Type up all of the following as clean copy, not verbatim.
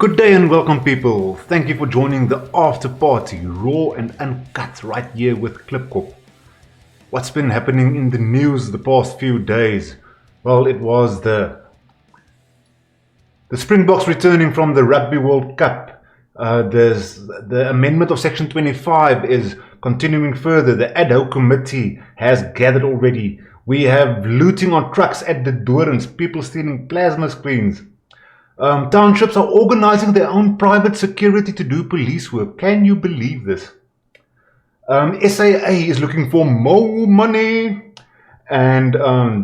Good day and welcome, people. Thank you for joining the after party, raw and uncut, right here with Klipkop. What's been happening in the news the past few days? Well, it was the Springboks returning from the Rugby World Cup. The amendment of Section 25 is continuing further. The Ad-Hoc committee has gathered already. We have looting on trucks at the Doorns, people stealing plasma screens. Townships are organizing their own private security to do police work. Can you believe this? SAA is looking for more money, and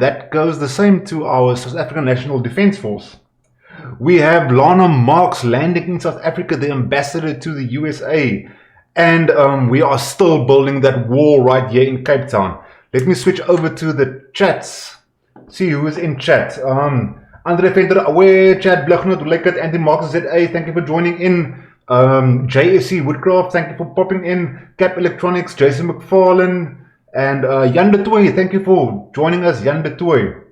that goes the same to our South African National Defence Force. We have Lana Marks landing in South Africa, the ambassador to the USA, and we are still building that wall right here in Cape Town. Let me switch over to the chats. See who is in chat. Andre Venter, aware, Chad Blugnut, Lekkert, Andy Marcus ZA, thank you for joining in. JSC Woodcraft, thank you for popping in. Cap Electronics, Jason McFarlane, and Jan de Tooy, thank you for joining us, Jan de Tooy.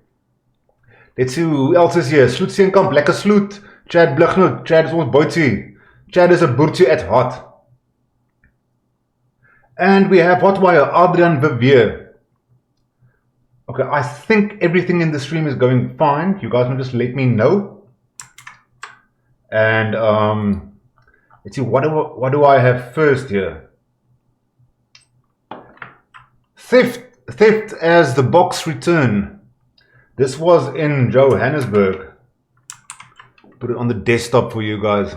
Let's see who else is here. Sloot Seenkamp, lekker sloot. Chad Blugnut, Chad is ons bootsie. Chad is a boertje at hot. And we have Hotwire, Adrian Vivier. Okay, I think everything in the stream is going fine. You guys can just let me know. And let's see, what do I have first here? Theft as the box return. This was in Johannesburg. Put it on the desktop for you guys.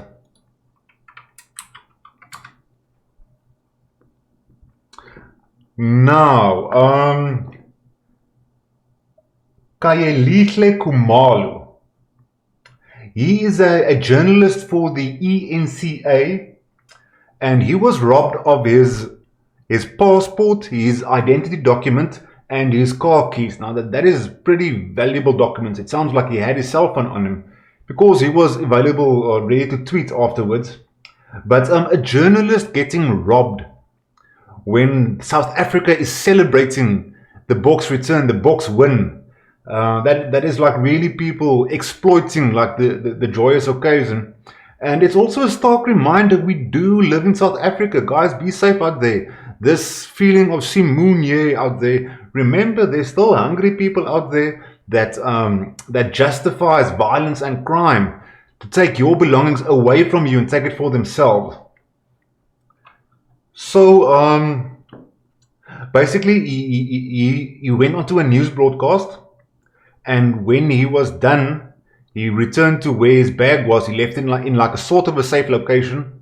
Now, Khayelihle Khumalo. He is a journalist for the ENCA, and he was robbed of his passport, his identity document, and his car keys. Now that is pretty valuable documents. It sounds like he had his cell phone on him because he was available or ready to tweet afterwards. But a journalist getting robbed when South Africa is celebrating the Boks return, the Boks win. That is like really people exploiting like the joyous occasion. And it's also a stark reminder we do live in South Africa. Guys, be safe out there. This feeling of Simunye out there. Remember, there's still hungry people out there that justifies violence and crime to take your belongings away from you and take it for themselves. So basically he went onto a news broadcast. And when he was done, he returned to where his bag was. He left it in like a sort of a safe location.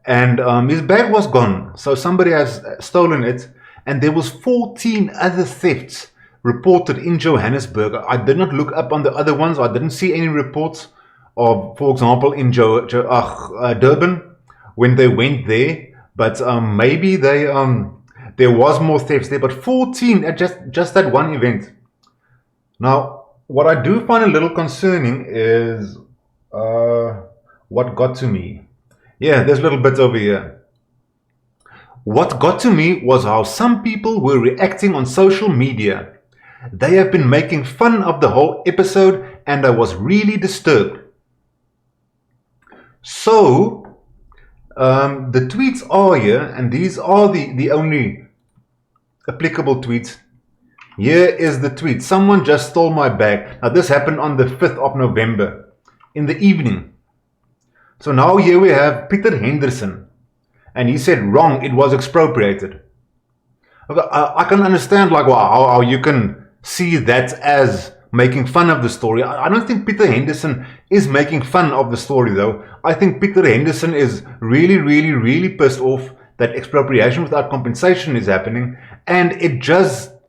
And his bag was gone. So somebody has stolen it. And there was 14 other thefts reported in Johannesburg. I did not look up on the other ones. I didn't see any reports of, for example, in Durban when they went there. But maybe there was more thefts there. But 14 at just that one event. Now, what I do find a little concerning is what got to me. Yeah, there's little bits over here. What got to me was how some people were reacting on social media. They have been making fun of the whole episode, and I was really disturbed. So, the tweets are here, and these are the only applicable tweets. Here is the tweet. Someone just stole my bag. Now this happened on the 5th of November in the evening. So now here we have Peter Henderson. And he said, wrong, it was expropriated. Okay, I can understand like how you can see that as making fun of the story. I don't think Peter Henderson is making fun of the story though. I think Peter Henderson is really pissed off that expropriation without compensation is happening. And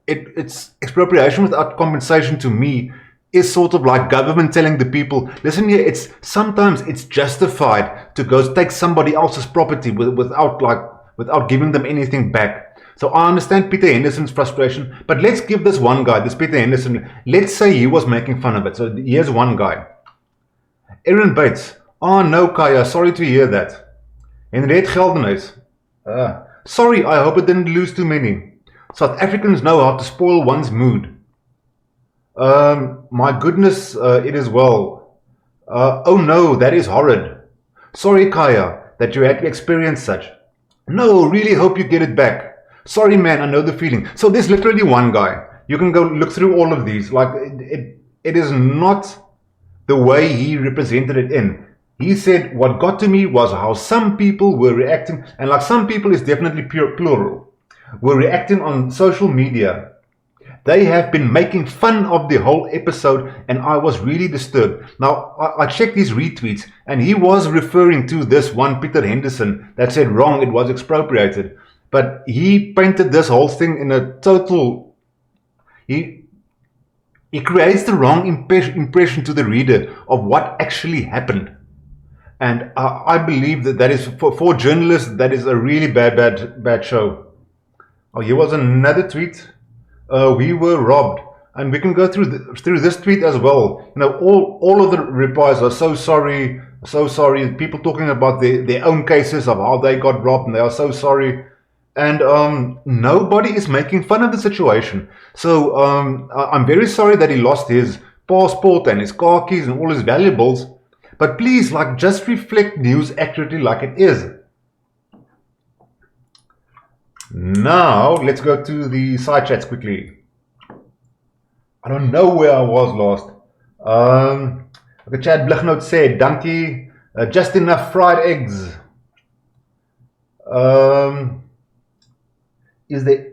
it's expropriation without compensation to me is sort of like government telling the people, listen here, sometimes it's justified to go take somebody else's property without giving them anything back. So I understand Peter Henderson's frustration, but let's give this one guy, this Peter Henderson, let's say he was making fun of it. So here's one guy. Aaron Bates, oh no Kaya, sorry to hear that. Henriette Geldenhuis, sorry, I hope it didn't lose too many. South Africans know how to spoil one's mood. My goodness, it is well. Oh no, that is horrid. Sorry, Kaya, that you had to experience such. No, really hope you get it back. Sorry, man, I know the feeling. So there's literally one guy. You can go look through all of these. Like, it is not the way he represented it in. He said, what got to me was how some people were reacting, and like some people is definitely plural, were reacting on social media. They have been making fun of the whole episode, and I was really disturbed. Now, I checked his retweets, and he was referring to this one Peter Henderson that said wrong, it was expropriated. But he painted this whole thing in a total... He creates the wrong impression to the reader of what actually happened. And I believe that is, for journalists, that is a really bad show. Oh, here was another tweet. We were robbed, and we can go through this tweet as well. You know, all of the replies are so sorry. People talking about their own cases of how they got robbed, and they are so sorry. And nobody is making fun of the situation. So I'm very sorry that he lost his passport and his car keys and all his valuables. But please, like, just reflect news accurately like it is. Now, let's go to the side chats quickly. I don't know where I was last. The Chad Blichnout said, Dankie, just enough fried eggs. Is there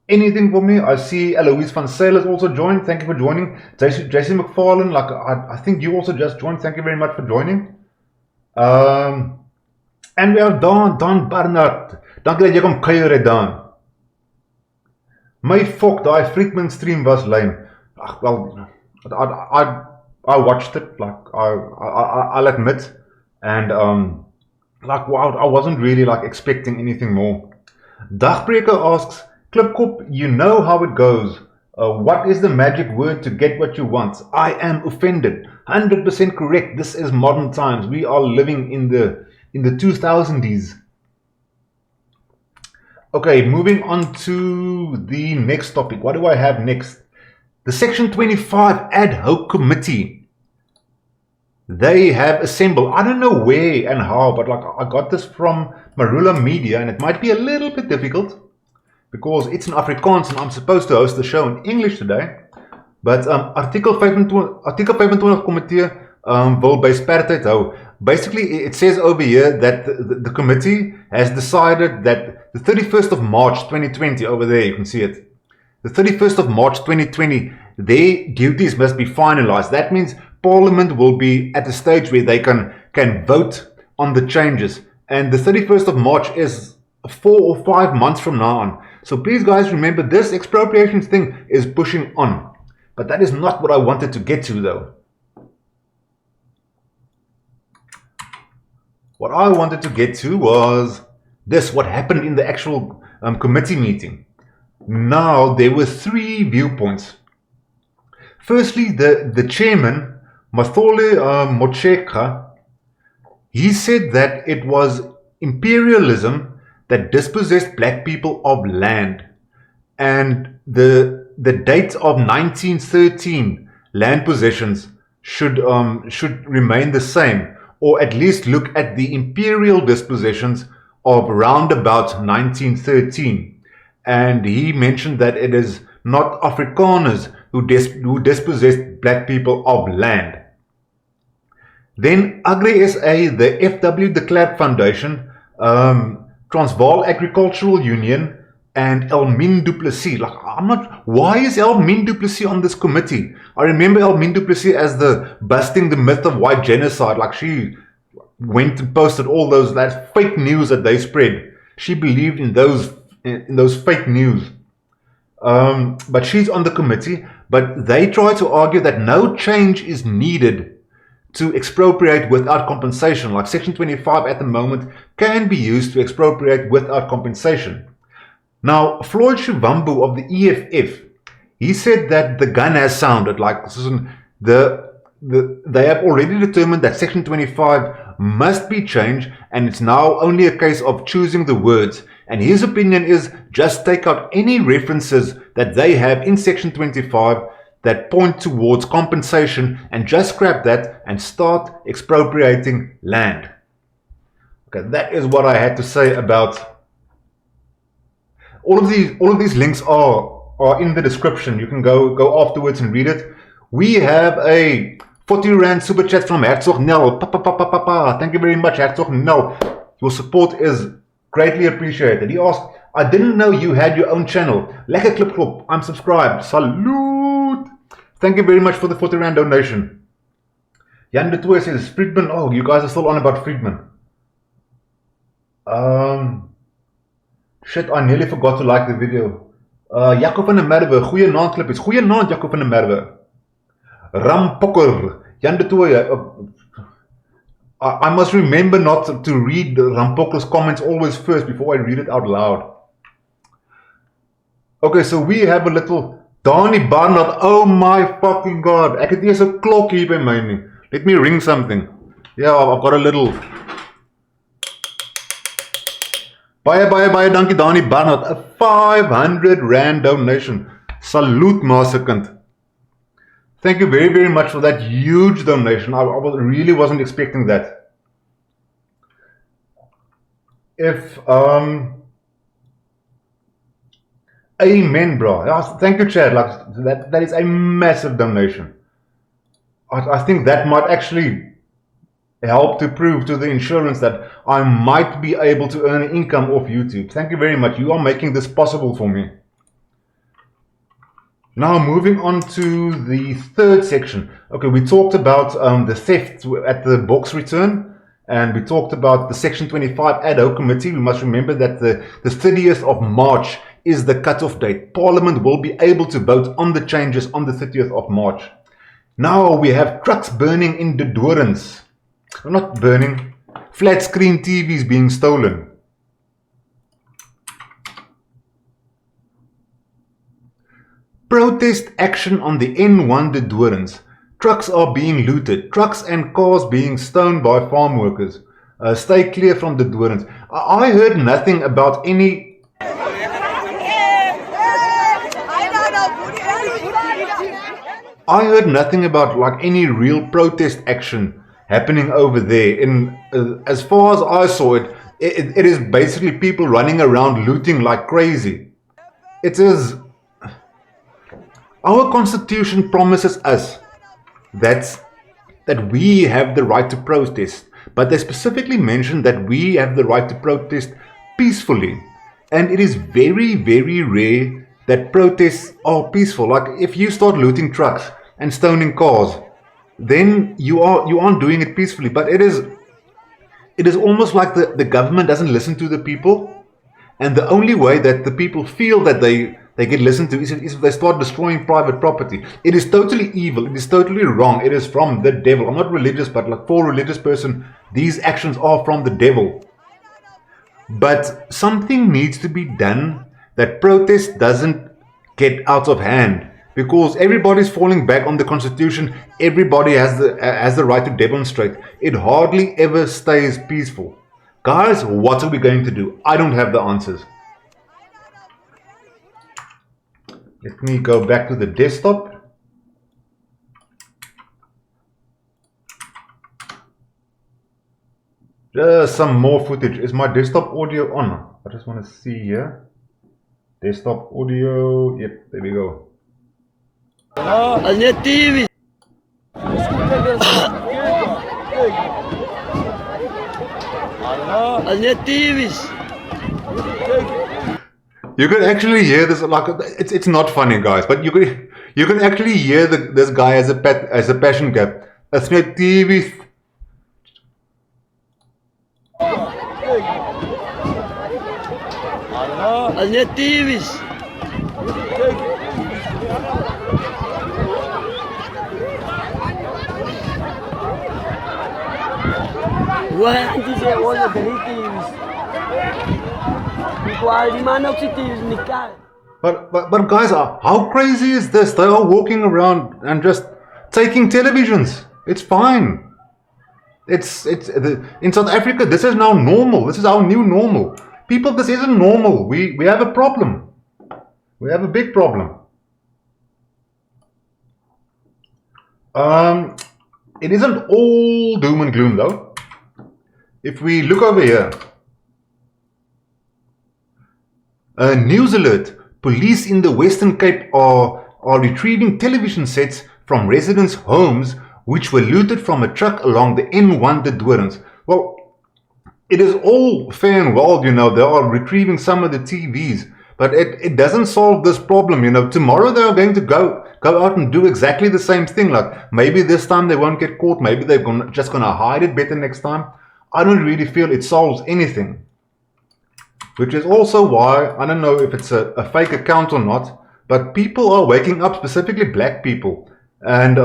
anything for me? I see Eloise van Sale has also joined. Thank you for joining. JC McFarlane, like I think you also just joined. Thank you very much for joining. And we have Don Barnard. Dankie dat jy kom kuier het, Dan. My fuck, daai Friedman stream was lame. Ag, well, I watched it, like I'll admit, and like wow, I wasn't really like expecting anything more. Dagbreker asks, Klipkop, you know how it goes. What is the magic word to get what you want? I am offended. 100% correct. This is modern times. We are living in the 2000s. Okay, moving on to the next topic. What do I have next? The Section 25 Ad-Hoc Committee. They have assembled. I don't know where and how, but like I got this from Marula Media, and it might be a little bit difficult because it's in Afrikaans and I'm supposed to host the show in English today. But Artikel 25 Komitee wil by spertyd hou. Basically, it says over here that the committee has decided that the 31st of March 2020, over there you can see it, the 31st of March 2020, their duties must be finalized. That means Parliament will be at a stage where they can vote on the changes. And the 31st of March is 4 or 5 months from now on. So please guys remember, this expropriations thing is pushing on. But that is not what I wanted to get to though. What I wanted to get to was this, what happened in the actual committee meeting. Now, there were 3 viewpoints. Firstly, the chairman, Mathole Motshekga, he said that it was imperialism that dispossessed black people of land. And the date of 1913 land possessions should remain the same, or at least look at the imperial dispossessions of round about 1913. And he mentioned that it is not Afrikaners who dispossessed black people of land. Then Agri SA, the FW de Klerk Foundation, Transvaal Agricultural Union, and Elmine du Plessis. Like, why is Elmine du Plessis on this committee? I remember Elmine du Plessis as the busting the myth of white genocide. Like, she went and posted all that fake news that they spread. She believed in those fake news. But she's on the committee, but they try to argue that no change is needed to expropriate without compensation. Like Section 25 at the moment can be used to expropriate without compensation. Now, Floyd Shivambu of the EFF, he said that the gun has sounded. Like, they have already determined that Section 25 must be changed, and it's now only a case of choosing the words. And his opinion is just take out any references that they have in Section 25 that point towards compensation, and just scrap that and start expropriating land. Okay, that is what I had to say about all of these links are in the description. You can go afterwards and read it. We have a 40 Rand super chat from Herzog Nel. Thank you very much, Herzog Nel. Your support is greatly appreciated. He asked, I didn't know you had your own channel. Lekker Klipkop, I'm subscribed. Salute. Thank you very much for the 40 Rand donation. Jan de Toy says, Friedman, oh, you guys are still on about Friedman. Shit, I nearly forgot to like the video. Jaco van der Merwe, goeie naand Klip is. Goeie naand, Jaco van der Merwe. Rampokker, Jan de Toy. I must remember not to read Rampokker's comments always first before I read it out loud. Okay, so we have a little Dani Barnard. Oh my fucking god. Ek het eers 'n klok hier by my nie. Let me ring something. Yeah, I've got a little. Baie dankie Dani Barnard. A 500 Rand donation. Salute Masekant. Thank you very, very much for that huge donation. I really wasn't expecting that. Amen, bro. Thank you, Chad. Like, that is a massive donation. I think that might actually help to prove to the insurance that I might be able to earn an income off YouTube. Thank you very much. You are making this possible for me. Now moving on to the third section. Okay, we talked about the theft at the box return, and we talked about the Section 25 Ad-Hoc Committee. We must remember that the 30th of March is the cut-off date. Parliament will be able to vote on the changes on the 30th of March. Now we have trucks burning in the Doorns. Not burning, flat screen TVs being stolen. Protest action on the N1 de Doorns. Trucks are being looted. Trucks and cars being stoned by farm workers. Stay clear from the Doorns. I heard nothing about any... I heard nothing about like any real protest action happening over there. As far as I saw it, it is basically people running around looting like crazy. It is... Our constitution promises us that we have the right to protest, but they specifically mention that we have the right to protest peacefully. And it is very, very rare that protests are peaceful. Like if you start looting trucks and stoning cars, then you aren't doing it peacefully. But it is almost like the government doesn't listen to the people, and the only way that the people feel that they get listened to is if they start destroying private property. It is totally evil. It is totally wrong. It is from the devil. I'm not religious, but like for a religious person, these actions are from the devil. But something needs to be done that protest doesn't get out of hand, because everybody's falling back on the constitution. Everybody has the right to demonstrate. It hardly ever stays peaceful. Guys, what are we going to do? I don't have the answers. Let me go back to the desktop. Just some more footage. Is my desktop audio on? I just want to see here. Desktop audio. Yep, there we go. TV. You can actually hear this, like it's not funny, guys, but you can actually hear this guy as a passion gap. That's net TV. TV's. Why did you say all the TV's? But guys, how crazy is this? They are walking around and just taking televisions. It's fine. In South Africa, this is now normal. This is our new normal. People, this isn't normal. We have a problem. We have a big problem. It isn't all doom and gloom though. if we look over here, news alert, police in the Western Cape are retrieving television sets from residents' homes which were looted from a truck along the N1 to Doorns. Well, it is all fair and well, you know, they are retrieving some of the TVs, but it doesn't solve this problem, you know. Tomorrow they are going to go out and do exactly the same thing. Like, maybe this time they won't get caught, maybe they're just gonna hide it better next time. I don't really feel it solves anything. Which is also why, I don't know if it's a fake account or not, but people are waking up, specifically black people. And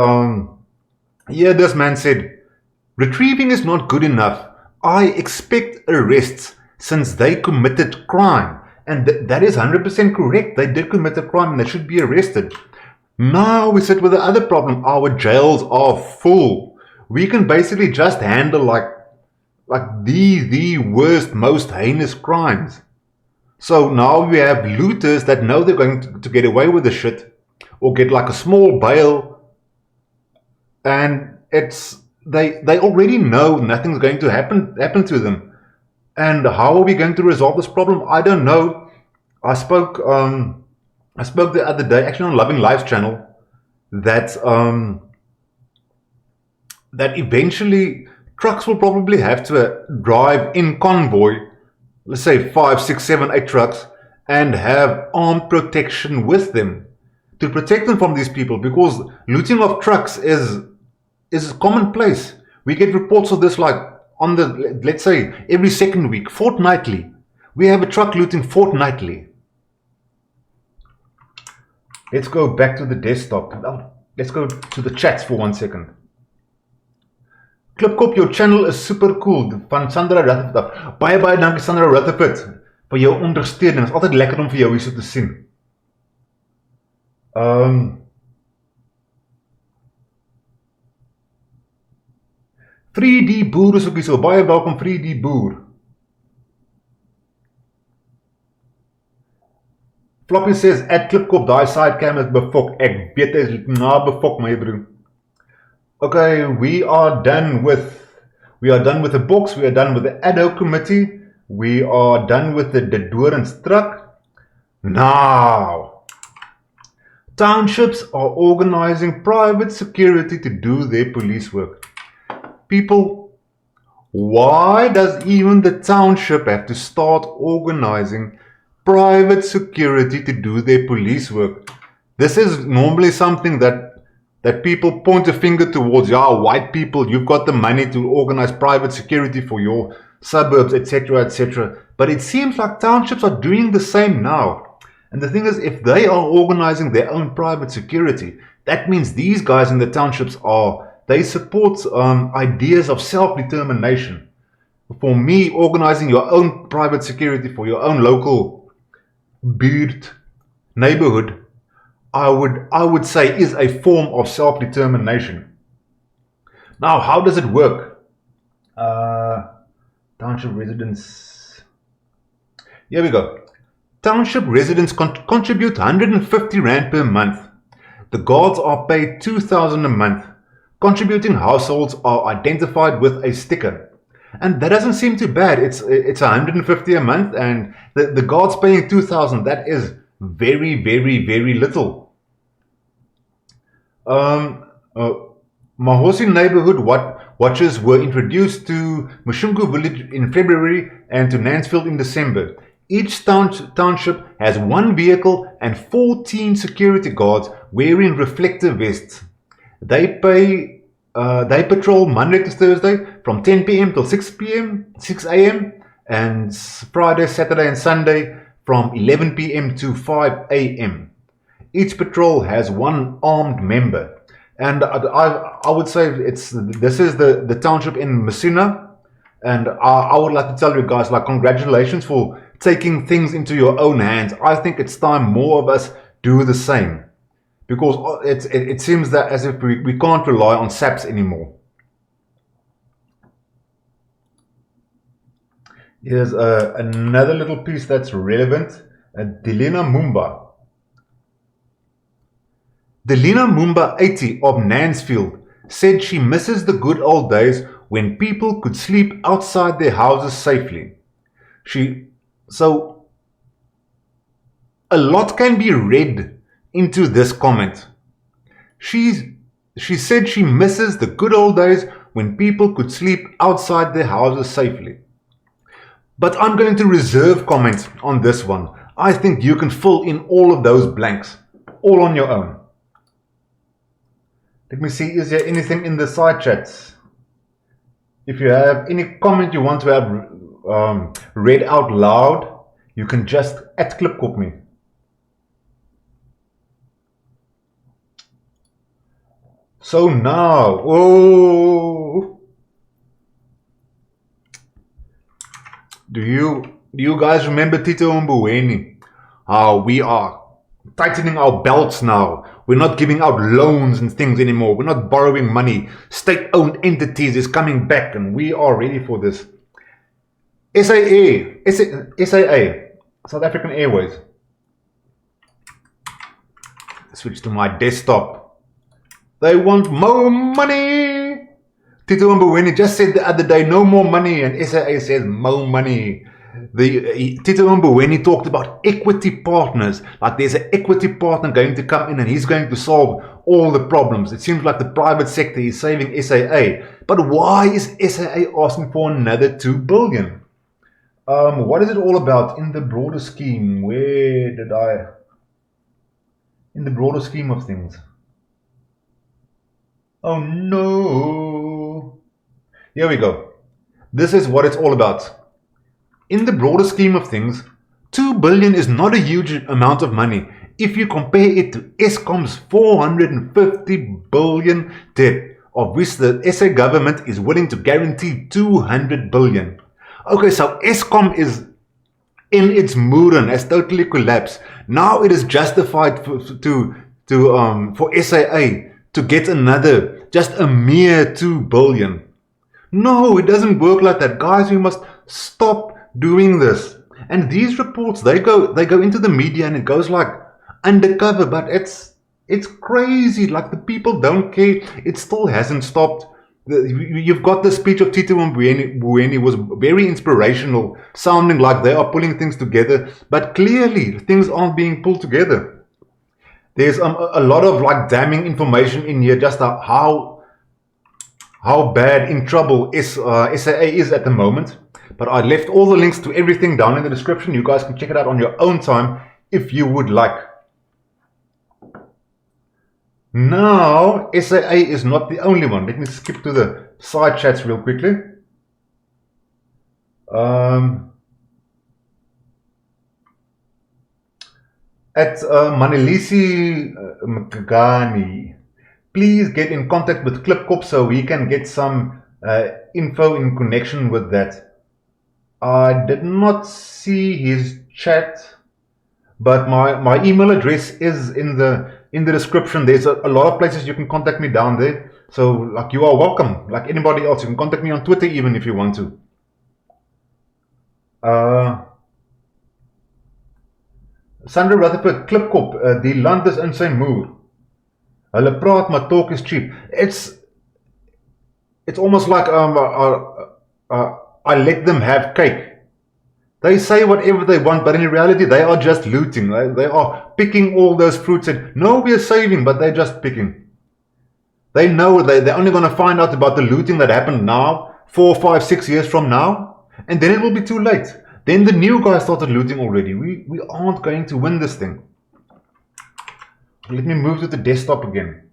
yeah, this man said, retrieving is not good enough. I expect arrests since they committed crime. And that is 100% correct. They did commit a crime and they should be arrested. Now we sit with the other problem. Our jails are full. We can basically just handle like the worst, most heinous crimes. So now we have looters that know they're going to get away with the shit or get like a small bail, and they already know nothing's going to happen to them. And how are we going to resolve this problem? I don't know. I spoke the other day, actually on Loving Life's channel, that eventually trucks will probably have to drive in convoy, let's say 5, 6, 7, 8 trucks, and have armed protection with them to protect them from these people, because looting of trucks is commonplace. We get reports of this like on the, let's say, every second week, fortnightly. We have a truck looting fortnightly. Let's go back to the desktop. Let's go to the chats for 1 second. Klipkop, your channel is super cool. Van Sandra Rutherford. Baie dankie Sandra Rutherford vir jou ondersteuning. Dit is altyd lekker om vir jou hier so te sien. 3D Boer is ook hier so. Baie welkom 3D Boer. Floppy says, at Klipkop, die sidecam is befok. Ek weet is na befok, my broer. Okay, we are done with the books, we are done with the Ad-Hoc committee, we are done with the Doorns Truck. Now, townships are organizing private security to do their police work. People, why does even the township have to start organizing private security to do their police work? This is normally something that people point a finger towards. Yeah, white people, you've got the money to organize private security for your suburbs, etc., etc. But it seems like townships are doing the same now. And the thing is, if they are organizing their own private security, that means these guys in the townships they support ideas of self-determination. For me, organizing your own private security for your own local buurt, neighborhood, I would say is a form of self-determination. Now, how does it work? Township residents. Here we go. Township residents contribute 150 Rand per month. The guards are paid 2,000 a month. Contributing households are identified with a sticker. And that doesn't seem too bad. It's 150 a month, and the guards paying 2,000. That is very, very, very little. Mahosi neighborhood watches were introduced to Mushungu village in February and to Nansfield in December. Each township has 1 vehicle and 14 security guards wearing reflective vests. They patrol Monday to Thursday from 10 p.m. till 6 a.m. and Friday, Saturday and Sunday from 11 p.m. to 5 a.m. Each patrol has 1 armed member. And I would say this is the township in Messina, and I would like to tell you guys, like, congratulations for taking things into your own hands. I think it's time more of us do the same, because it seems that as if we can't rely on SAPs anymore. Here's another little piece that's relevant. Delina Mumba 80 of Nansfield said she misses the good old days when people could sleep outside their houses safely. So a lot can be read into this comment. She said she misses the good old days when people could sleep outside their houses safely. But I'm going to reserve comments on this one. I think you can fill in all of those blanks, all on your own. Let me see, is there anything in the side chats? If you have any comment you want to have read out loud, you can just @Klipkop me. So now, do you guys remember Tito Mboweni? How we are tightening our belts now. We're not giving out loans and things anymore. We're not borrowing money. State-owned entities is coming back, and we are ready for this. SAA, South African Airways. Switch to my desktop. They want more money. Tito Mboweni just said the other day, no more money, and SAA says more money. Tito Mboweni talked about equity partners, like there's an equity partner going to come in and he's going to solve all the problems. It seems like the private sector is saving SAA. But why is SAA asking for another 2 billion? What is it all about in the broader scheme? In the broader scheme of things? Oh no. Here we go. This is what it's all about. In the broader scheme of things, 2 billion is not a huge amount of money if you compare it to Eskom's 450 billion debt, of which the SA government is willing to guarantee 200 billion. Okay, so Eskom is in its mood has totally collapsed. Now it is justified for SAA to get another, just a mere 2 billion. No, it doesn't work like that. Guys, we must stop doing this. And these reports, they go into the media and it goes like undercover, but it's crazy. Like the people don't care. It still hasn't stopped. You've got the speech of Tito Mboweni was very inspirational, sounding like they are pulling things together, but clearly things aren't being pulled together. There's a lot of like damning information in here, just how bad in trouble SAA is at the moment. But I left all the links to everything down in the description. You guys can check it out on your own time if you would like. Now, SAA is not the only one. Let me skip to the side chats real quickly. At Manelisi Mkagani, please get in contact with Klipkop so we can get some info in connection with that. I did not see his chat, but my email address is in the description. There's a lot of places you can contact me down there. So like you are welcome, like anybody else. You can contact me on Twitter even if you want to. Sandra Rutherford, Klipkop, die land is in sy moer. Hulle praat maar talk is cheap. It's almost like I let them have cake. They say whatever they want, but in reality they are just looting. They are picking all those fruits and no, we are saving, but they're just picking. They know they're only going to find out about the looting that happened now, 4, 5, 6 years from now, and then it will be too late. Then the new guys started looting already. We aren't going to win this thing. Let me move to the desktop again.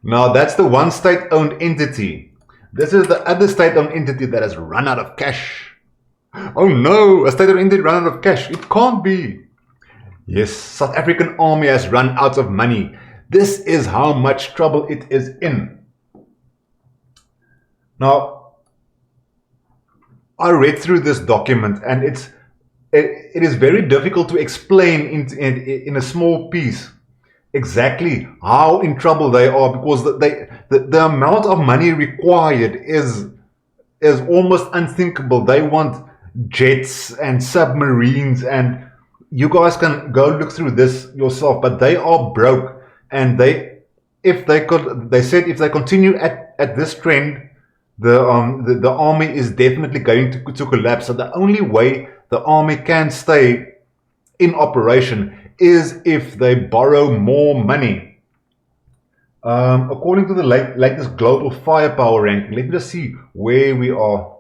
Now that's the one state-owned entity. This is the other state-owned entity that has run out of cash. Oh no, a state-owned entity run out of cash. It can't be. Yes, South African army has run out of money. This is how much trouble it is in. Now, I read through this document and it is very difficult to explain in a small piece exactly how in trouble they are, because the amount of money required is almost unthinkable. They want jets and submarines, and you guys can go look through this yourself, but they are broke and they if they could, they said if they continue at this trend, the army is definitely going to collapse. So the only way the army can stay in operation is if they borrow more money. According to the latest global firepower ranking, let me just see where we are.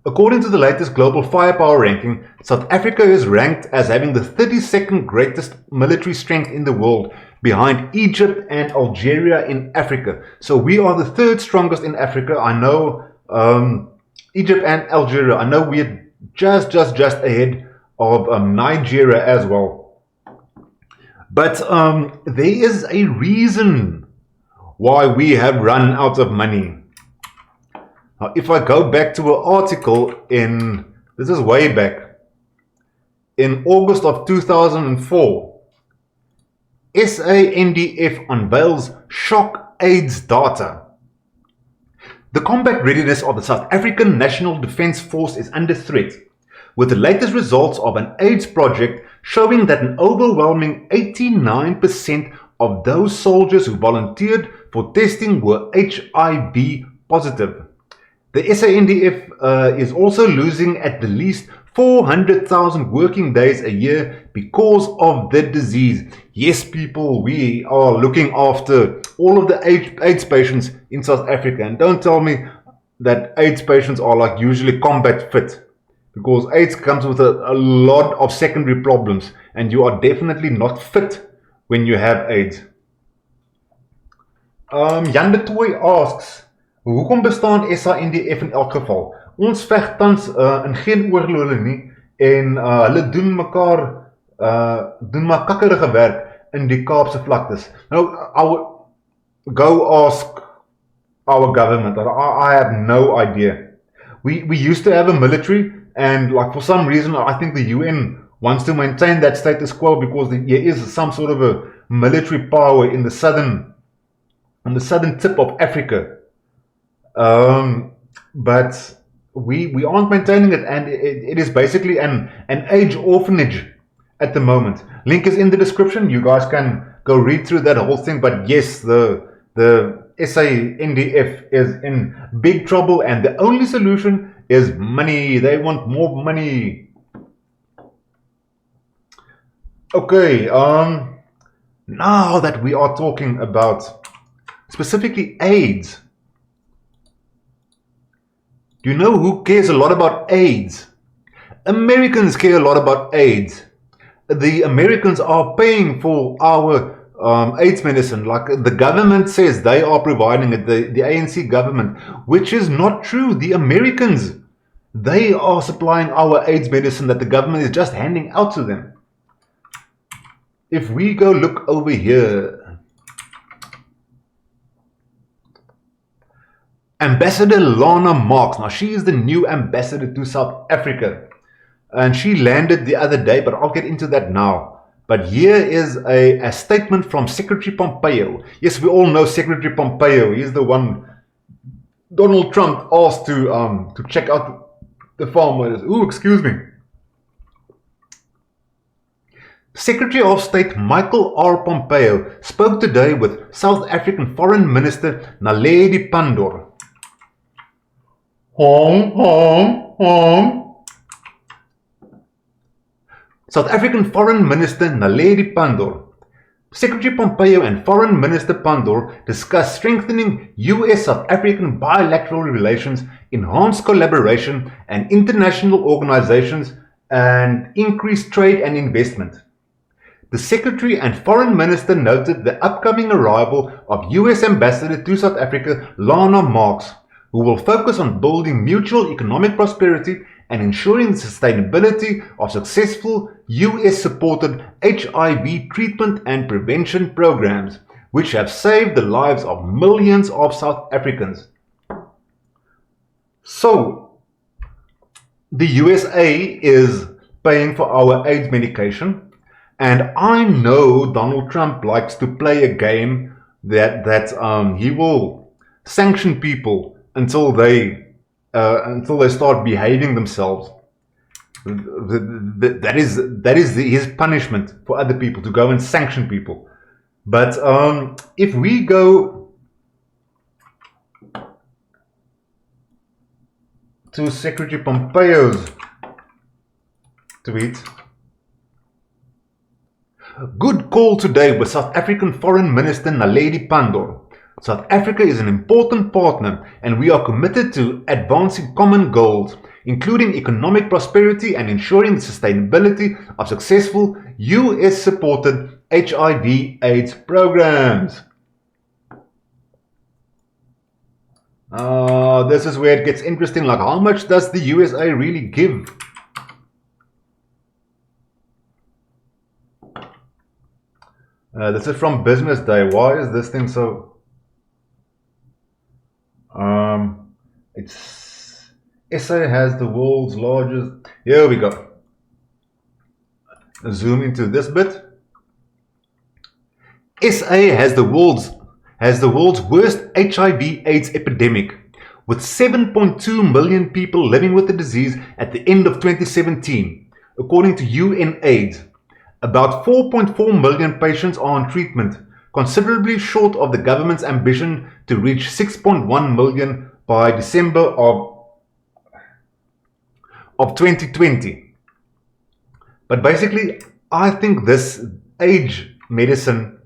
According to the latest global firepower ranking, South Africa is ranked as having the 32nd greatest military strength in the world, behind Egypt and Algeria in Africa. So we are the third strongest in Africa. I know Egypt and Algeria, I know we're just ahead of Nigeria as well. But there is a reason why we have run out of money. Now, if I go back to an article this is way back, in August of 2004, SANDF unveils shock AIDS data. The combat readiness of the South African National Defence Force is under threat, with the latest results of an AIDS project showing that an overwhelming 89% of those soldiers who volunteered for testing were HIV positive. The SANDF is also losing at the least 400,000 working days a year because of the disease. Yes, people, we are looking after all of the AIDS patients in South Africa. And don't tell me that AIDS patients are like usually combat fit, because AIDS comes with a lot of secondary problems, and you are definitely not fit when you have AIDS. Jan de Toy asks, hoekom bestaan SANDF in elk geval? Ons veg tans in geen oorloge nie en hulle doen maar kakkerige werk in die Kaapse vlaktes. Nou, I would go ask our government. I have no idea. We used to have a military, and like for some reason I think the UN wants to maintain that status quo because there is some sort of a military power in the southern tip of Africa. But we aren't maintaining it, and it is basically an age orphanage at the moment. Link is in the description. You guys can go read through that whole thing. But yes, the SANDF is in big trouble, and the only solution is money. They want more money. Okay, now that we are talking about specifically AIDS, do you know who cares a lot about AIDS? Americans care a lot about AIDS. The Americans are paying for our AIDS medicine. Like the government says they are providing it, the ANC government, which is not true. The Americans, they are supplying our AIDS medicine that the government is just handing out to them. If we go look over here, Ambassador Lana Marks. Now, she is the new ambassador to South Africa, and she landed the other day, but I'll get into that now. But here is a statement from Secretary Pompeo. Yes, we all know Secretary Pompeo. He's the one Donald Trump asked to check out the farmers. Ooh, excuse me. Secretary of State Michael R. Pompeo spoke today with South African Foreign Minister Naledi Pandor. South African Foreign Minister Naledi Pandor. Secretary Pompeo and Foreign Minister Pandor discussed strengthening US-South African bilateral relations, enhanced collaboration and international organizations, and increased trade and investment. The Secretary and Foreign Minister noted the upcoming arrival of US Ambassador to South Africa, Lana Marks, who will focus on building mutual economic prosperity and ensuring the sustainability of successful US-supported HIV treatment and prevention programs, which have saved the lives of millions of South Africans. So, the USA is paying for our AIDS medication, and I know Donald Trump likes to play a game that he will sanction people until they start behaving themselves. That is his punishment for other people, to go and sanction people. But if we go to Secretary Pompeo's tweet, good call today with South African Foreign Minister Naledi Pandor. South Africa is an important partner and we are committed to advancing common goals, including economic prosperity and ensuring the sustainability of successful US-supported HIV/AIDS programs. This is where it gets interesting. Like, how much does the USA really give? This is from Business Day. Why is this thing so... it's SA has the world's largest... Here we go. Zoom into this bit. SA has the world's worst HIV/AIDS epidemic, with 7.2 million people living with the disease at the end of 2017, according to UNAIDS. About 4.4 million patients are on treatment, considerably short of the government's ambition to reach 6.1 million by December of 2020. But basically, I think this age medicine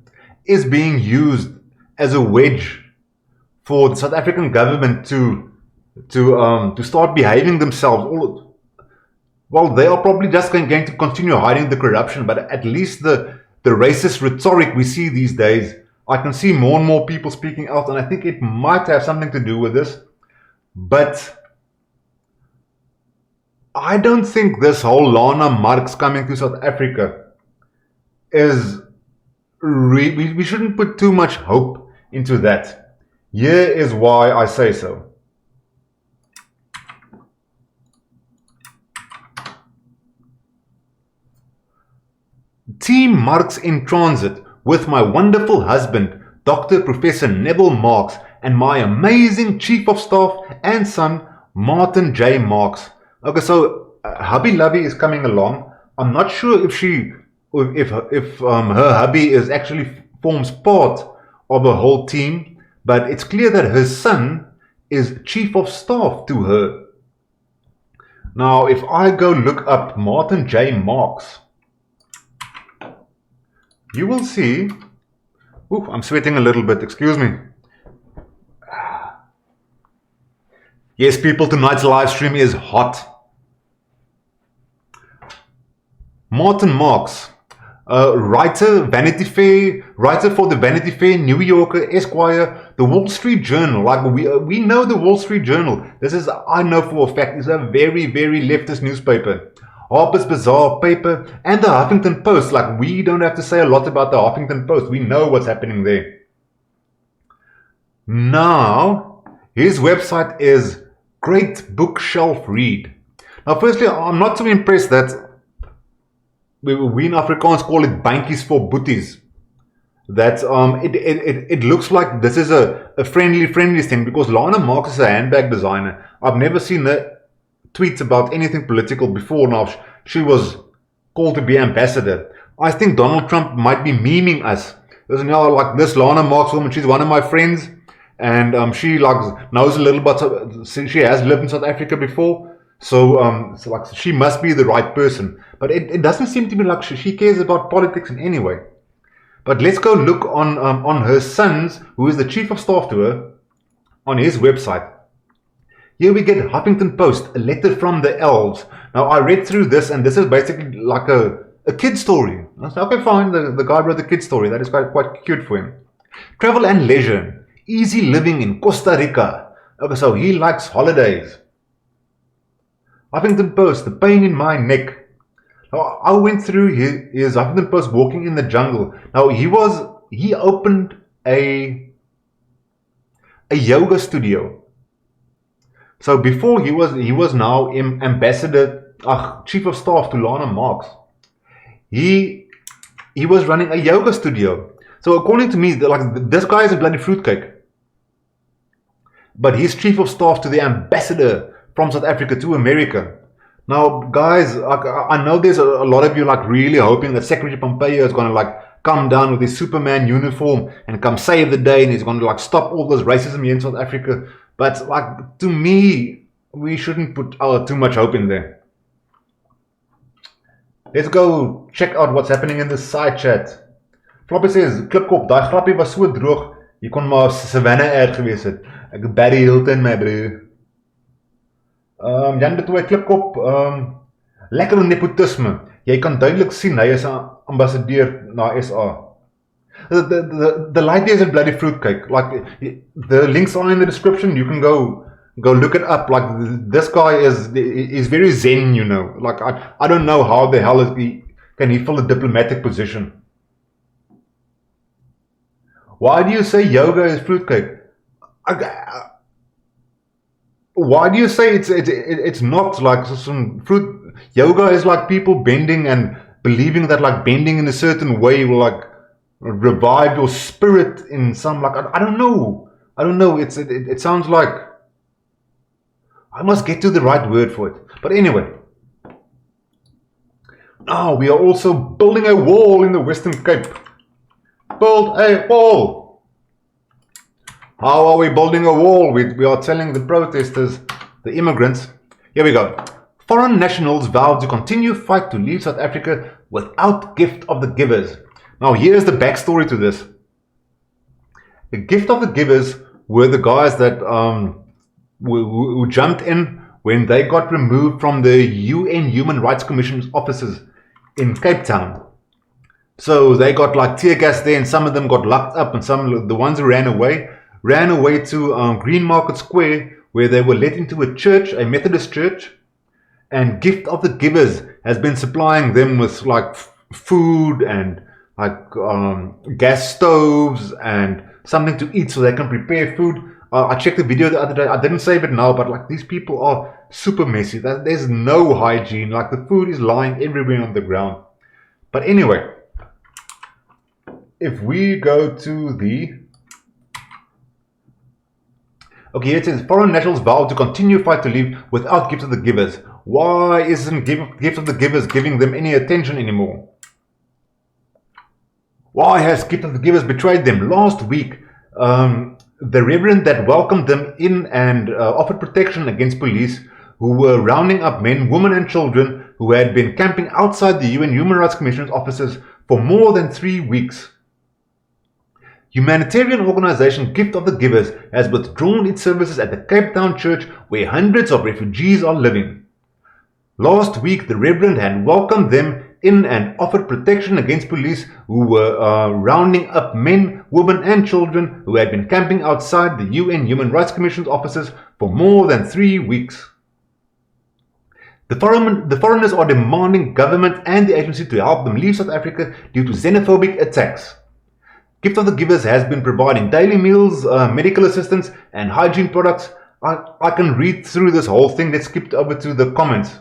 is being used as a wedge for the South African government to start behaving themselves. Well, they are probably just going to continue hiding the corruption, but at least the racist rhetoric we see these days, I can see more and more people speaking out, and I think it might have something to do with this. But I don't think this whole Lana Marks coming to South Africa is... we shouldn't put too much hope into that. Here is why I say so. Team Marks in transit with my wonderful husband, Dr. Professor Neville Marks, and my amazing Chief of Staff and son, Martin J. Marks. Okay, so hubby Lovey is coming along. I'm not sure if her hubby is actually forms part of a whole team, but it's clear that his son is Chief of Staff to her. Now, if I go look up Martin J. Marks, you will see... Ooh, I'm sweating a little bit, excuse me. Yes, people, tonight's live stream is hot. Martin Marks, writer for the Vanity Fair, New Yorker, Esquire, the Wall Street Journal. Like, we know the Wall Street Journal. This is, I know for a fact, is a very, very leftist newspaper. Harper's Bazaar paper, and the Huffington Post. Like, we don't have to say a lot about the Huffington Post. We know what's happening there. Now, his website is Great Bookshelf Read. Now, firstly, I'm not so impressed that we in Afrikaans call it bankies for booties. That it looks like this is a friendly thing, because Lana Marks is a handbag designer. I've never seen her tweets about anything political before. Now she was called to be ambassador. I think Donald Trump might be memeing us. There's like this Lana Marks woman. She's one of my friends, and she like knows a little bit. She has lived in South Africa before, so like she must be the right person. But it doesn't seem to be like she cares about politics in any way. But let's go look on her son's, who is the Chief of Staff to her, on his website. Here we get Huffington Post, a letter from the elves. Now, I read through this, and this is basically like a kid story. I said, okay, fine, the guy wrote a kid story. That is quite cute for him. Travel and leisure. Easy living in Costa Rica. Okay, so he likes holidays. Huffington Post, the pain in my neck. Now, I went through his Huffington Post, walking in the jungle. Now, he opened a yoga studio. So before he was now ambassador, Chief of Staff to Lana Marks. He was running a yoga studio. So according to me, like, this guy is a bloody fruitcake. But he's Chief of Staff to the ambassador from South Africa to America. Now, guys, I know there's a lot of you like really hoping that Secretary Pompeo is going to like come down with his Superman uniform and come save the day, and he's going to like stop all this racism here in South Africa. But like, to me, we shouldn't put too much hope in there. Let's go check out what's happening in this side chat. Floppy says, Klipkop, daai grappie was so droog, jy kon maar Savannah ad gewees het. Ek Barry Hilton, my bro. Jan de Tooi, Klipkop, lekker nepotisme. Jy kan duidelik sien, hy is 'n ambassadeur na SA. The light isn't bloody fruitcake. Like, the links are in the description. You can go look it up. Like, this guy is very zen, you know. Like, I don't know how the hell can he fill a diplomatic position. Why do you say yoga is fruitcake? Why do you say it's not like some fruit? Yoga is like people bending and believing that like bending in a certain way will like revive your spirit in some like I don't know. It sounds like I must get to the right word for it. But anyway, now we are also building a wall in the Western Cape. Build a wall. How are we building a wall? We are telling the protesters, the immigrants. Here we go. Foreign nationals vowed to continue fight to leave South Africa without gift of the givers. Now here's the backstory to this. The gift of the givers were the guys that who jumped in when they got removed from the UN Human Rights Commission's offices in Cape Town. So they got like tear gas there, and some of them got locked up, and the ones who ran away to Green Market Square, where they were let into a church, a Methodist church, and Gift of the Givers has been supplying them with like food and like gas stoves and something to eat so they can prepare food. I checked the video the other day. I didn't save it now, but like these people are super messy. There's no hygiene. Like the food is lying everywhere on the ground. But anyway, if we go to the okay, it says foreign nationals vow to continue fight to leave without gift of the givers. Why isn't gift of the givers giving them any attention anymore? Why has gift of the givers betrayed them? Last week, the reverend that welcomed them in and offered protection against police who were rounding up men, women and children who had been camping outside the UN Human Rights Commission's offices for more than 3 weeks. Humanitarian organization Gift of the Givers has withdrawn its services at the Cape Town church where hundreds of refugees are living. Last week, the Reverend had welcomed them in and offered protection against police who were rounding up men, women and children who had been camping outside the UN Human Rights Commission's offices for more than 3 weeks. The foreigners are demanding government and the agency to help them leave South Africa due to xenophobic attacks. Gift of the Givers has been providing daily meals, medical assistance and hygiene products. I can read through this whole thing. Let's skip over to the comments.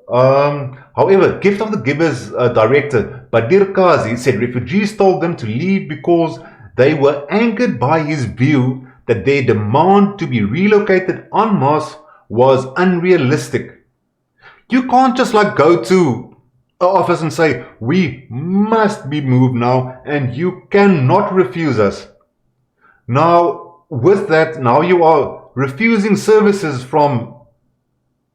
However, Gift of the Givers director Badir Kazi said refugees told them to leave because they were angered by his view that their demand to be relocated en masse was unrealistic. You can't just like go to an office and say, we must be moved now and you cannot refuse us. Now, with that, now you are refusing services from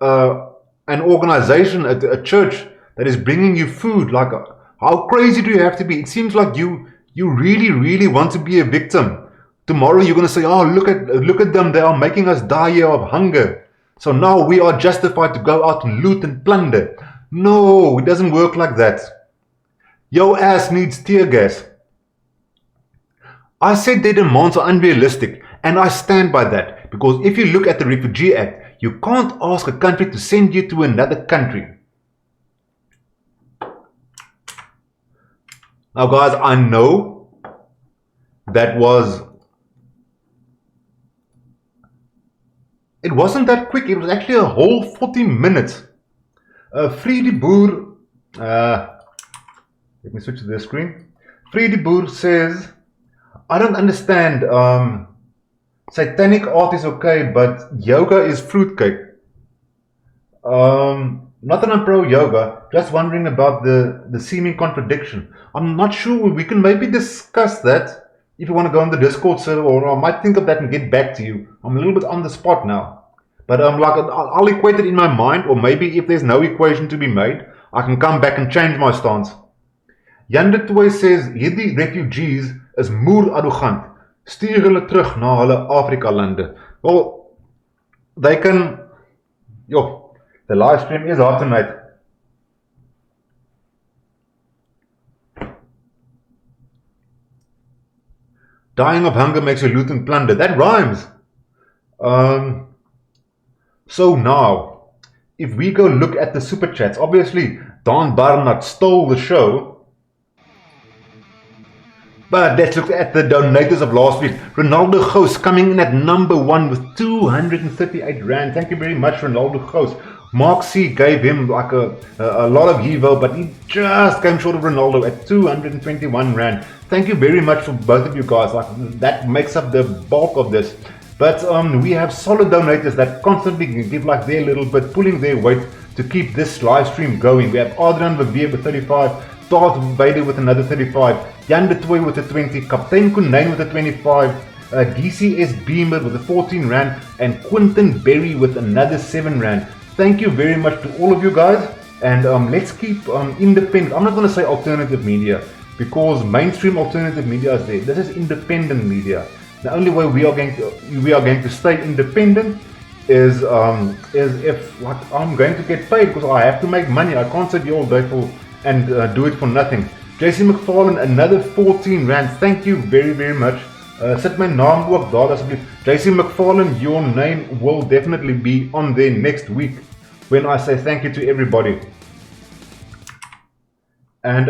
an organization, a church that is bringing you food. Like, how crazy do you have to be? It seems like you really want to be a victim. Tomorrow you're going to say, oh, look at them, they are making us die here of hunger. So now we are justified to go out and loot and plunder. No, it doesn't work like that. Your ass needs tear gas. I said their demands are unrealistic, and I stand by that, because if you look at the Refugee Act, you can't ask a country to send you to another country. Now guys, I know it wasn't that quick. It was actually a whole 40 minutes. Freedy Boer, let me switch to the screen. Freedy Boer says, I don't understand, satanic art is okay, but yoga is fruitcake. Not that I'm pro yoga, just wondering about the seeming contradiction. I'm not sure. We can maybe discuss that if you want to go on the Discord server, or I might think of that and get back to you. I'm a little bit on the spot now. But like I'll equate it in my mind, or maybe if there's no equation to be made, I can come back and change my stance. Jan de Tooy says, hierdie refugees is moer arrogant. Stuur hulle terug na hulle Afrika lande. Well, they can... Yo, the live stream is hard tonight. Dying of hunger makes you loot and plunder. That rhymes. So now, if we go look at the super chats, obviously Don Barnard stole the show. But let's look at the donators of last week. Ronaldo Ghost coming in at number 1 with 238 Rand. Thank you very much, Ronaldo Ghost. Mark C gave him like a lot of Evo, but he just came short of Ronaldo at 221 Rand. Thank you very much for both of you guys. Like, that makes up the bulk of this. But we have solid donators that constantly give like their little bit, pulling their weight to keep this live stream going. We have Adrian Verveer with 35, Darth Vader with another 35, Jan de Tooy with a 20, Kaptein Konijn with a 25, DCS Beamer with a 14 Rand, and Quentin Berry with another 7 Rand. Thank you very much to all of you guys, and let's keep independent. I'm not going to say alternative media, because mainstream alternative media is there. This is independent media. The only way we are going to stay independent is if like I'm going to get paid, because I have to make money. I can't sit here all day and do it for nothing. JC McFarlane, another 14 Rand. Thank you very, very much. Sit my naam ook daar asseblief. JC McFarlane, your name will definitely be on there next week when I say thank you to everybody. And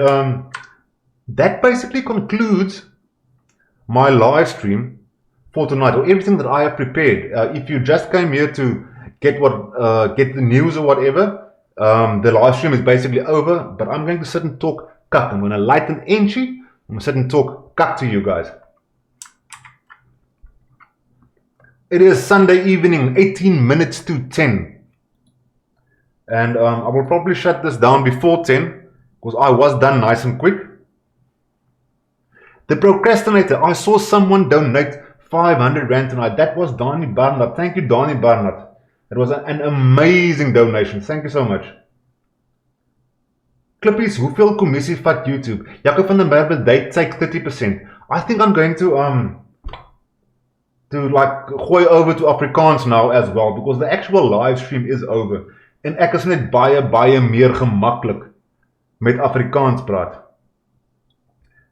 that basically concludes my live stream for tonight, or everything that I have prepared. If you just came here to get the news or whatever, the live stream is basically over, but I'm going to sit and talk kak. I'm going to light an entry. I'm going to sit and talk kak to you guys. It is Sunday evening, 18 minutes to 10. And I will probably shut this down before 10, because I was done nice and quick. The procrastinator, I saw someone donate 500 Rand tonight. That was Donnie Barnard. Thank you, Donnie Barnard. It was an amazing donation. Thank you so much. Klippies, hoeveel commissie vat YouTube? Jacob van der Merwe, they take 30%. I think I'm going to like gooi over to Afrikaans now as well, because the actual live stream is over. En ek is net baie meer gemaklik met Afrikaans praat.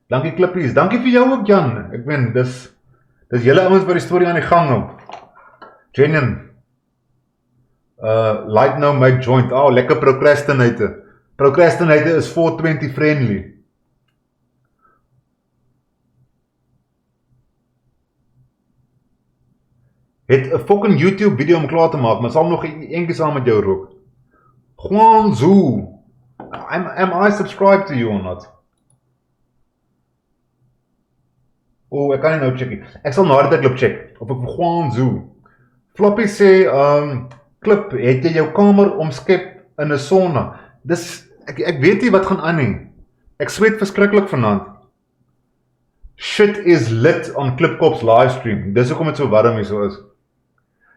Dankie Klippies. Dankie vir jou ook, Jan. Ek weet, dis julle ouens wat die storie aan die gang hou. Jenin. Light now make joint. Oh, lekker procrastinator. Procrastinator is 420 friendly. Het 'n fucking YouTube video om klaar te maak, maar sal nog eentjie saam met jou rook. Guangzhou. Am I subscribed to you or not? Oh, ek kan nie nou check nie. Ek sal na die klip check of ek vir Guangzhou. Floppy sê, Klip, het jy jou kamer omskep in 'n sauna? Ek weet nie wat gaan aan nie. Ek sweet verskriklik vanaand. Shit is lit on Klipkop's livestream. Dis hoekom dit so warm hier so is.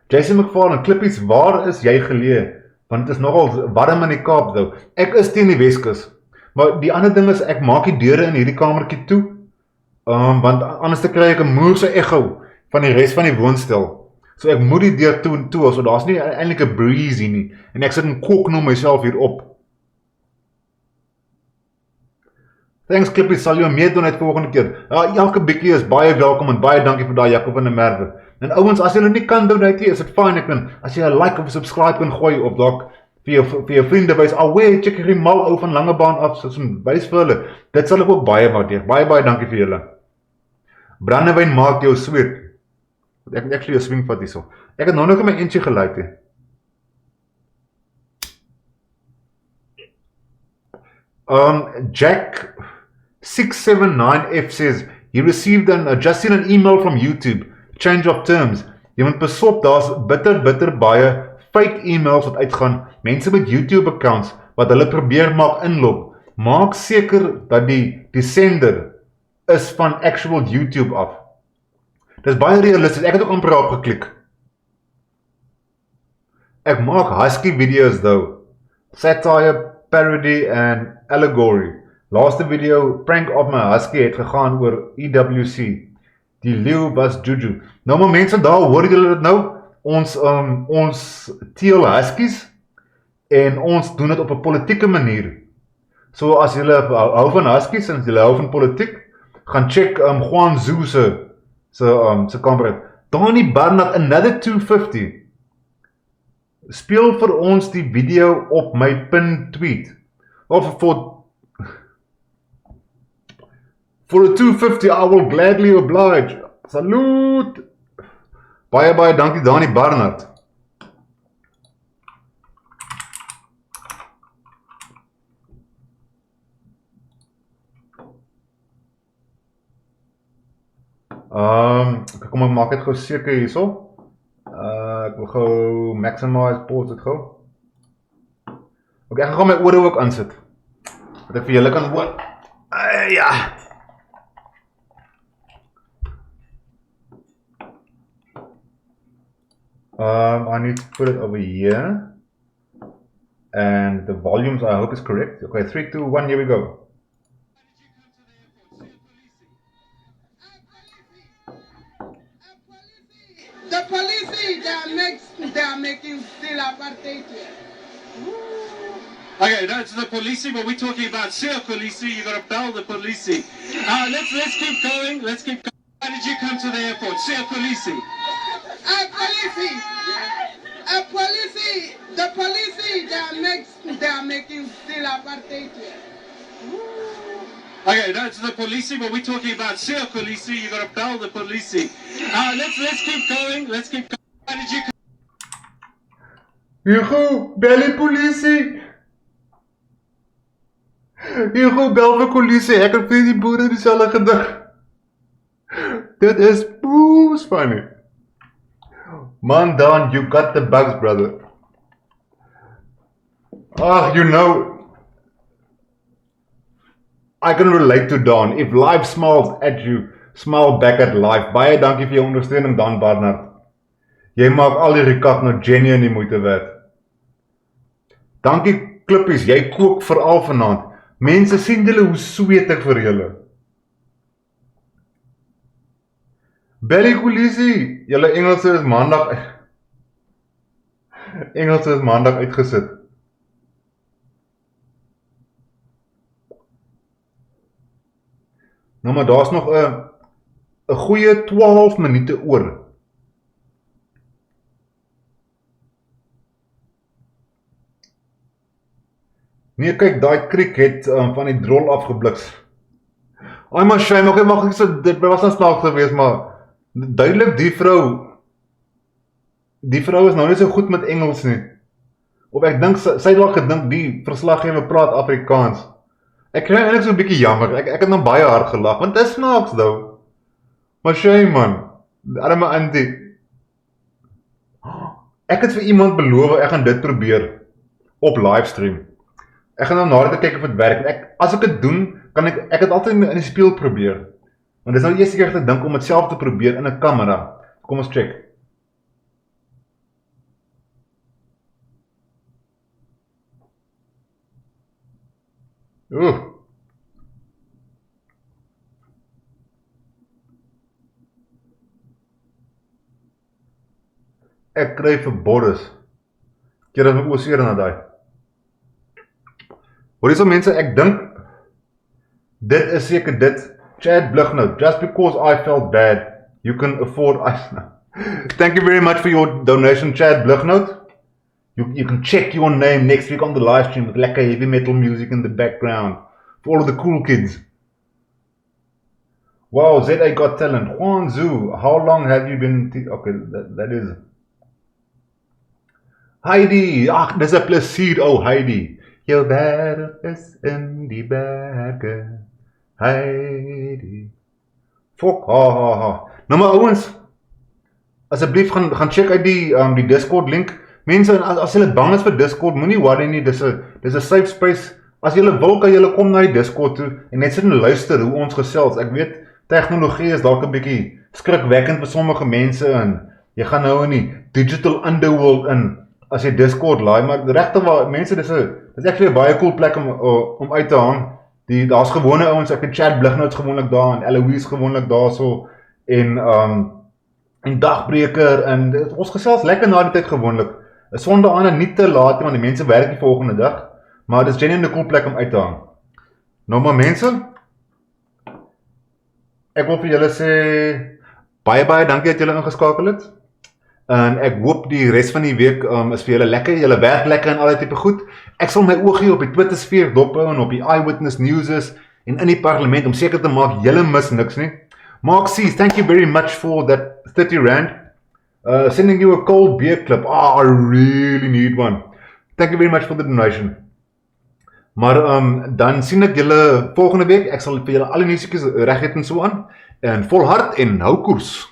Jason McFarlane, Klippies, waar is jy geleë? Want het is nogal warm in die Kaap though. Ek is teen die Weskus. Maar die ander ding is, ek maak die deure in hierdie kamertjie toe. Want anders kry ek 'n moerse echo van die res van die woonstel. So ek moet die deur toe, so daar's nie eintlik 'n breeze hier nie. En ek sit en kook nou myself hier op. Thanks Klippies, sal jy meer doen uit volgende keer. Elke bietjie is baie welkom en baie dankie vir daai Jacob van der Merwe. En ouens, as julle nie kan donate nie, is dit fyn. Ek kan, as jy 'n like of 'n subscribe kan gooi of dalk vir jou vriende wys, check hierdie mal ou van Langebaan af, soos 'n wys vir hulle. Dit sal ek ook baie waardeer. Baie dankie vir julle. Brandewyn maak jou sweet. Ek moet actually 'n swing vat hierso. Ek het nou nog in my eentjie gelyk hè. Jack 679F says he received just seen an email from YouTube. Change of terms. Jy moet besop, daar's bitter baie fake e-mails wat uitgaan, mense met YouTube accounts wat hulle probeer maak inlog. Maak seker dat die sender is van actual YouTube af. Dis baie realisties, ek het ook amper daarop geklik. Ek maak husky videos though. Satire, parody and allegory. Laaste video, prank op my husky, het gegaan oor EWC. Die leeu was Juju. Nou maar mense daar, hoor julle dit nou? Ons teel huskies en ons doen dit op 'n politieke manier. So as julle hou van huskies en julle hou van politiek, gaan check Juan Zhu se kamera. Donnie Barnard, another 250. Speel vir ons die video op my pin tweet. Of for a 250 I will gladly oblige. Salute. Baie dankie Donnie Barnard. Kom ek maak dit gou seker hierso. Ek wil gou maximize pause dit gou. Ok, ek gaan gou my ore ook aansit. Dat ek vir julle kan hoor. Ja. I need to put it over here. And the volumes I hope is correct. Okay, 3, 2, 1, here we go. The police, they are making still apartheid here. Okay, that's the police, but we're talking about Sia police. You got to bell the police. Let's keep going. Let's keep going. How did you come to the airport? Sia police. The police, they are making still apartheid here. Okay, that's the police, but we're talking about Sia police. You got to bell the police. Let's keep going. Let's keep going. How did you come? Hugo, bel die polisie. Hugo, bel vir polisie. Ek het vir die boere dieselfde gedink. Dit is boos funny. Man, Don, you got the bugs, brother. You know, I can relate to Don. If life smiles at you, smile back at life. Baie dankie vir jou ondersteuning, Don Barnard. Jy maak al die rekak nou genuine die moeite werd. Dankie klippies, jy kook veral vanaand. Mense sien julle hoe sweet ek vir julle. Belly Kulisi, julle Engelse is maandag uitgesit. Nou maar daar's nog 'n goeie 12 minute oor. Nee, kyk, daai kriek het van die drol afgebliks. Ai, maar shame, okay, mag ek sê, dit was nou snaaks geweest, maar duidelik die vrou is nou nie so goed met Engels nie. Of ek dink, sy het wel gedink, die verslaggewer praat Afrikaans. Ek kry eintlik so 'n bietjie jammer, ek het nou baie hard gelag, want dit is snaaks nou. Maar shame man, arme auntie. Ek het vir iemand beloof, ek gaan dit probeer, op livestream. Ek gaan nou na dit kyk of dit werk. As ek dit doen, kan ek het altyd in die spieël probeer. Want dis nou die eerste keer te dink om dit self te probeer in 'n kamera. Kom ons check. Ek kry vir Boris. Keer as my oor seer na daai. Hoor jy so mense, ek dink, dit is seker dit, Chad Blighnout, just because I felt bad, you can afford ice now. Thank you very much for your donation, Chad Blighnout. You can check your name next week on the live stream with lekker heavy metal music in the background, for all of the cool kids. Wow, ZA Got Talent, Juan Zhu, how long have you been, okay, that is, Heidi, ach, dis 'n plesier, oh Heidi. Jou wêreld is in die berge, Heidi. Fok, ha. Nou maar ouens, asseblief gaan check uit die Discord link. mense, as julle bang is vir Discord, moenie worry nie, dis 'n safe space. As julle wil, kan julle kom na die Discord toe en net sit en luister hoe ons gesels. Ek weet, tegnologie is dalk 'n bietjie skrikwekkend vir sommige mense en jy gaan nou in die digital underworld in as jy Discord laai, maar regtig waar mense, dis actually 'n baie cool plek om uit te hang. Daar's gewone ouens, ek het chat blighnotes gewoonlik daar en Eloise gewoonlik daarso en dagbreker en ons gesels lekker na die tyd gewoonlik. 'n Sondag aan en nie te laat nie, want die mense werk die volgende dag, maar dis genuine 'n cool plek om uit te hang. Nou maar mense, ek wil vir julle sê baie dankie dat julle ingeskakel het. En ek hoop die res van die week is vir julle lekker, julle werk lekker en al die tipe goed. Ek sal my oogie op die Twitter-sfeer dophou en op die Eyewitness News en in die parlement om seker te maak julle mis niks nie. Mark C, thank you very much for that 30 rand. Sending you a cold beer clip. I really need one. Thank you very much for the donation. Maar dan sien ek julle volgende week. Ek sal vir julle al die nuusjies reg het en so aan. En volhard en hou koers.